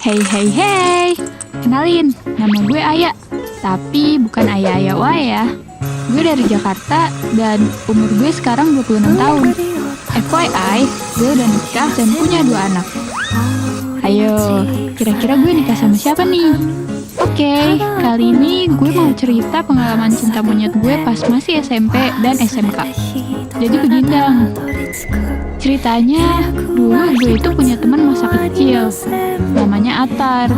Hey hey hey, kenalin, nama gue Aya. Tapi bukan Aya-Aya wae ya. Gue dari Jakarta dan umur gue sekarang 26 tahun. FYI, gue udah nikah dan punya 2 anak. Ayo, kira-kira gue nikah sama siapa nih? Oke, kali ini gue mau cerita pengalaman cinta monyet gue pas masih SMP dan SMK. Jadi begindang. Ceritanya, dulu gue itu punya teman masa kecil. Namanya Atar.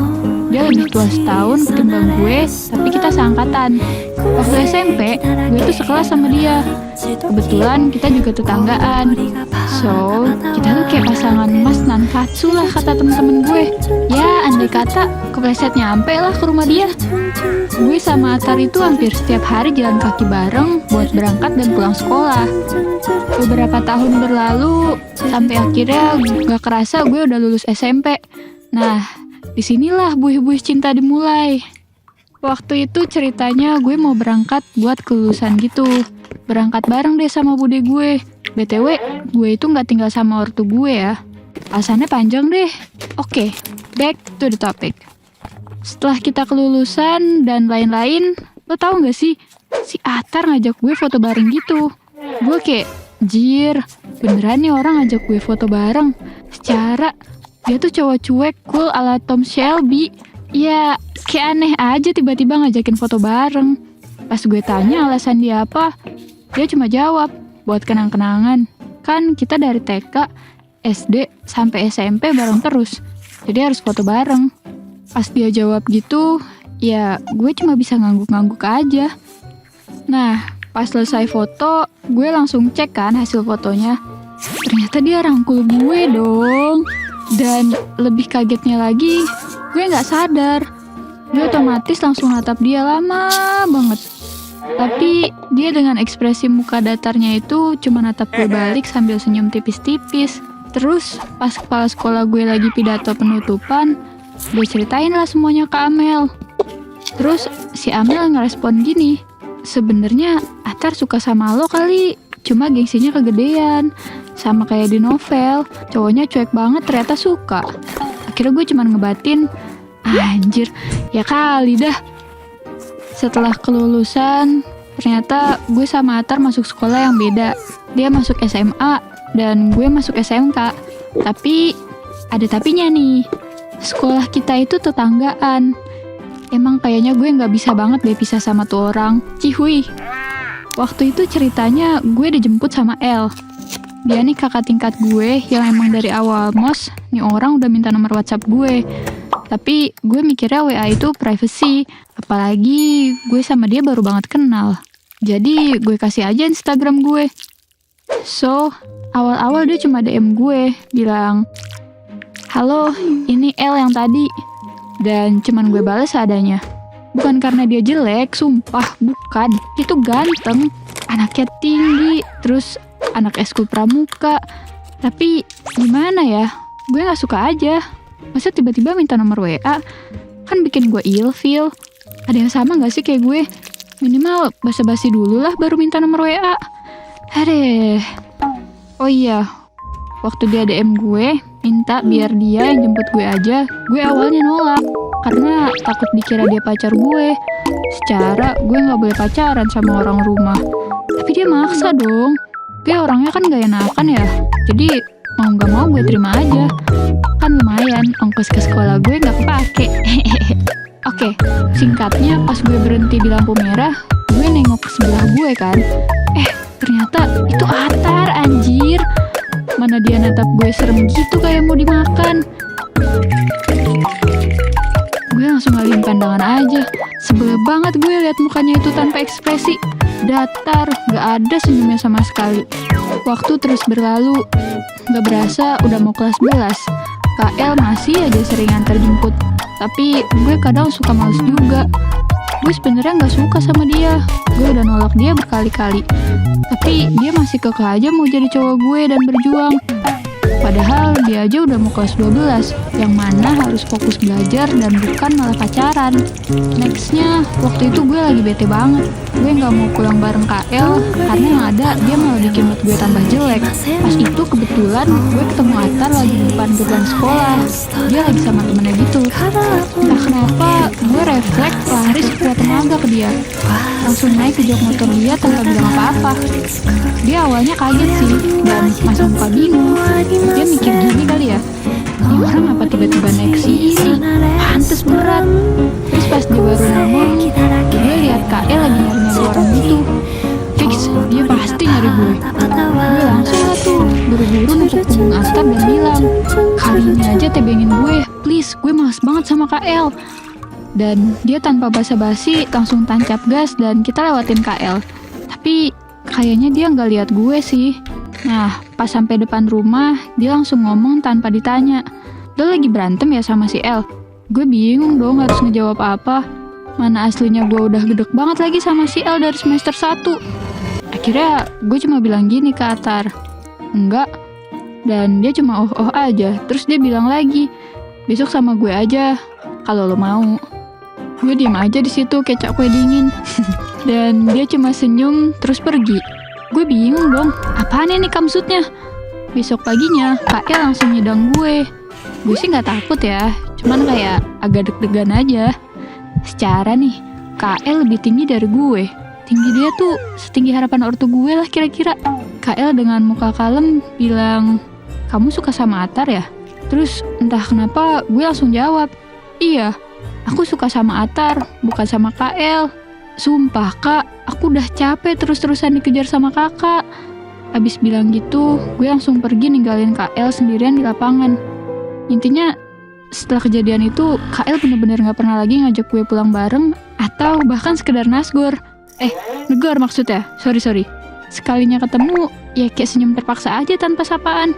Dia lebih tua setahun ketimbang gue, tapi kita seangkatan. Waktu SMP, gue tuh sekelas sama dia. Kebetulan kita juga tetanggaan. So, kita tuh kayak pasangan mas nankatsu lah kata temen-temen gue. Ya, andai kata kepleset nyampe lah ke rumah dia. Gue sama Atar itu hampir setiap hari jalan kaki bareng buat berangkat dan pulang sekolah. Beberapa tahun berlalu, sampai akhirnya gak kerasa gue udah lulus SMP. Nah, disinilah buih-buih cinta dimulai. Waktu itu ceritanya gue mau berangkat buat kelulusan gitu. Berangkat bareng deh sama bude gue. BTW, gue itu gak tinggal sama ortu gue ya. Alasannya panjang deh. Oke, back to the topic. Setelah kita kelulusan dan lain-lain, lo tau gak sih? Si Atar ngajak gue foto bareng gitu. Gue kayak, jir, beneran nih orang ngajak gue foto bareng. Secara, dia tuh cowok cuek, cool ala Tom Shelby. Ya, kayak aneh aja tiba-tiba ngajakin foto bareng. Pas gue tanya alasan dia apa, dia cuma jawab, buat kenang-kenangan. Kan kita dari TK, SD, sampai SMP bareng terus. Jadi harus foto bareng. Pas dia jawab gitu, ya gue cuma bisa ngangguk-ngangguk aja. Nah, pas selesai foto, gue langsung cek kan hasil fotonya. Ternyata dia rangkul gue dong. Dan lebih kagetnya lagi, gue gak sadar. Gue otomatis langsung natap dia lama banget. Tapi dia dengan ekspresi muka datarnya itu cuma natap gue balik sambil senyum tipis-tipis. Terus pas kepala sekolah gue lagi pidato penutupan, gue ceritain lah semuanya ke Amel. Terus si Amel ngerespon gini, sebenarnya Atar suka sama lo kali, cuma gengsinya kegedean. Sama kayak di novel, cowoknya cuek banget ternyata suka. Akhirnya gue cuman ngebatin, anjir, ya kali dah. Setelah kelulusan, ternyata gue sama Atar masuk sekolah yang beda. Dia masuk SMA, dan gue masuk SMK. Tapi, ada tapinya nih. Sekolah kita itu tetanggaan. Emang kayaknya gue gak bisa banget deh pisah sama tuh orang. Cihuy. Waktu itu ceritanya gue dijemput sama El. Dia nih kakak tingkat gue yang emang dari awal mos, nih orang udah minta nomor WhatsApp gue. Tapi gue mikirnya WA itu privacy, apalagi gue sama dia baru banget kenal. Jadi gue kasih aja Instagram gue. So, awal-awal dia cuma DM gue, bilang, "Halo, ini El yang tadi." Dan cuman gue balas seadanya. Bukan karena dia jelek, sumpah, bukan. Itu ganteng, anaknya tinggi, terus anak eskul pramuka. Tapi gimana ya, gue gak suka aja. Masa tiba-tiba minta nomor WA? Kan bikin gue ilfeel. Ada yang sama gak sih kayak gue? Minimal basa-basi dulu lah baru minta nomor WA. Adeh. Oh iya, waktu dia DM gue, minta biar dia yang jemput gue aja. Gue awalnya nolak, karena takut dikira dia pacar gue. Secara gue gak boleh pacaran sama orang rumah. Tapi dia maksa dong. Gue orangnya kan gak enakan ya, jadi mau gak mau gue terima aja. Kan lumayan, ongkos ke sekolah gue gak kepake. Oke, singkatnya pas gue berhenti di lampu merah, gue nengok ke sebelah gue kan. Ternyata itu Atar, anjir. Mana dia natap gue serem gitu kayak mau dimakan. Gue langsung ngalihin pandangan aja. Sebel banget gue liat mukanya itu tanpa ekspresi. Datar, gak ada senyumnya sama sekali. Waktu terus berlalu, gak berasa udah mau kelas 11. KL masih aja sering antar jemput. Tapi gue kadang suka males juga. Gue sebenarnya gak suka sama dia. Gue udah nolak dia berkali-kali. Tapi dia masih kekeh aja mau jadi cowok gue dan berjuang. Padahal dia aja udah mau kelas 12, yang mana harus fokus belajar dan bukan malah pacaran. Nextnya, waktu itu gue lagi bete banget. Gue gak mau pulang bareng KL, karena yang ada dia malah bikin mood gue tambah jelek. Pas itu kebetulan gue ketemu Atar lagi di depan gerbang sekolah. Dia lagi sama temennya gitu. langsung naik ke jok motor dia tanpa bilang apa-apa. Dia awalnya kaget sih, dan masih muka bingung. Dia mikir gini kali ya, ini orang apa tiba-tiba naik sini? Pantes berat. Terus pas dia baru ngomong, gue lihat KL lagi nyari-nyari orang gitu. Fix, dia pasti nyari gue. Gue langsung lah tuh, buru-buru nempuk punggung Atar dan bilang, kali ini aja tebengin gue, please, gue males banget sama KL. Dan dia tanpa basa-basi langsung tancap gas dan kita lewatin KL. Tapi kayaknya dia nggak lihat gue sih. Nah, pas sampai depan rumah, dia langsung ngomong tanpa ditanya, lo lagi berantem ya sama si El? Gue bingung dong harus ngejawab apa. Mana aslinya gue udah gedek banget lagi sama si El dari semester 1. Akhirnya gue cuma bilang gini ke Atar, enggak. Dan dia cuma oh aja. Terus dia bilang lagi, besok sama gue aja kalau lo mau. Gue diem aja di situ kayak kue dingin. Dan dia cuma senyum terus pergi. Gue bingung dong, apaan ini maksudnya? Besok paginya KL langsung nyedang gue. Gue sih nggak takut ya, cuman kayak agak deg-degan aja. Secara nih, KL lebih tinggi dari gue. Tinggi dia tuh setinggi harapan ortu gue lah kira-kira. KL dengan muka kalem bilang, kamu suka sama Atar ya? Terus entah kenapa gue langsung jawab, iya, aku suka sama Atar, bukan sama KL. Sumpah kak, aku udah capek terus-terusan dikejar sama kakak. Abis bilang gitu, gue langsung pergi ninggalin KL sendirian di lapangan. Intinya, setelah kejadian itu, KL bener-bener gak pernah lagi ngajak gue pulang bareng atau bahkan sekedar nasgor. Negor maksudnya, sorry. Sekalinya ketemu, ya kayak senyum terpaksa aja tanpa sapaan.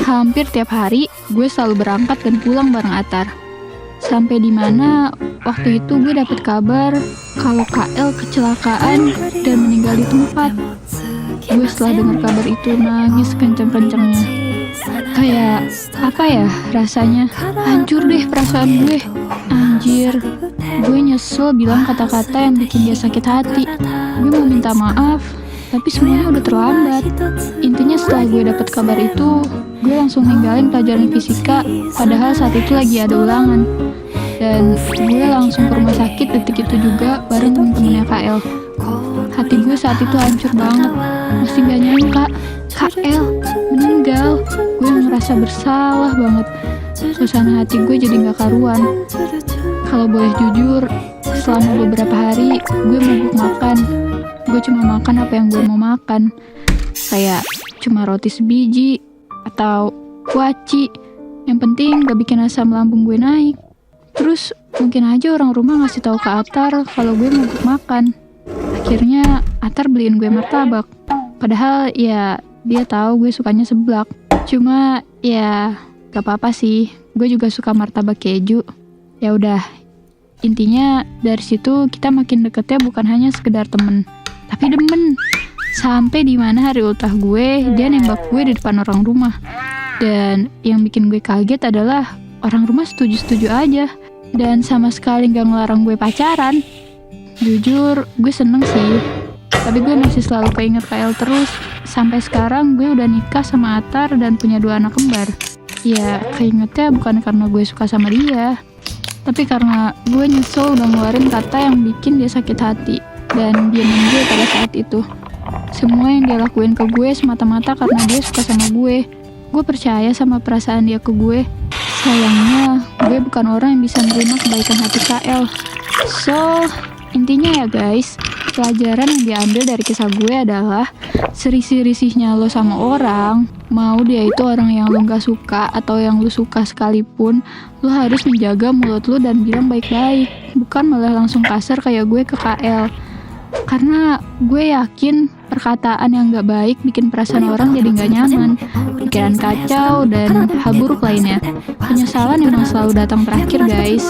Hampir tiap hari, gue selalu berangkat dan pulang bareng Atar. Sampai di mana waktu itu gue dapet kabar kalau KL kecelakaan dan meninggal di tempat. Gue setelah dengar kabar itu nangis kenceng-kencengnya. Kayak apa ya rasanya? Hancur deh perasaan gue. Anjir, gue nyesel bilang kata-kata yang bikin dia sakit hati. Gue mau minta maaf, tapi semuanya udah terlambat. Intinya setelah gue dapet kabar itu, gue langsung ninggalin pelajaran fisika, padahal saat itu lagi ada ulangan. Dan gue langsung ke rumah sakit detik itu juga bareng temen-temennya KL. Hati gue saat itu hancur banget. Masih gak nyangka KL meninggal. Gue ngerasa bersalah banget. Suasana hati gue jadi gak karuan. Kalau boleh jujur, selama beberapa hari gue mogok makan. Gue cuma makan apa yang gue mau makan. Kayak cuma roti sebiji atau kuaci. Yang penting gak bikin asam lambung gue naik. Terus mungkin aja orang rumah ngasih tahu ke Atar kalau gue mogok makan. Akhirnya Atar beliin gue martabak. Padahal ya dia tahu gue sukanya seblak. Cuma ya gak apa-apa sih. Gue juga suka martabak keju. Ya udah. Intinya dari situ kita makin deketnya bukan hanya sekedar temen, tapi demen. Sampai di mana hari ultah gue, dia nembak gue di depan orang rumah. Dan yang bikin gue kaget adalah orang rumah setuju-setuju aja. Dan sama sekali gak ngelarang gue pacaran. Jujur, gue seneng sih. Tapi gue masih selalu keinget KL terus. Sampai sekarang gue udah nikah sama Atar dan punya 2 anak kembar. Ya, keingetnya bukan karena gue suka sama dia, tapi karena gue nyesel udah ngeluarin kata yang bikin dia sakit hati. Dan dia gue pada saat itu. Semua yang dia lakuin ke gue semata-mata karena dia suka sama gue. Gue percaya sama perasaan dia ke gue. Sayangnya, gue bukan orang yang bisa menerima kebaikan hati KL. So, intinya ya guys, pelajaran yang diambil dari kisah gue adalah serisih-risihnya lo sama orang, mau dia itu orang yang lo gak suka atau yang lo suka sekalipun, lo harus menjaga mulut lo dan bilang baik-baik, bukan malah langsung kasar kayak gue ke KL. Karena gue yakin perkataan yang gak baik bikin perasaan orang jadi gak nyaman, pikiran kacau, dan hal buruk lainnya. Penyesalan emang selalu datang terakhir guys.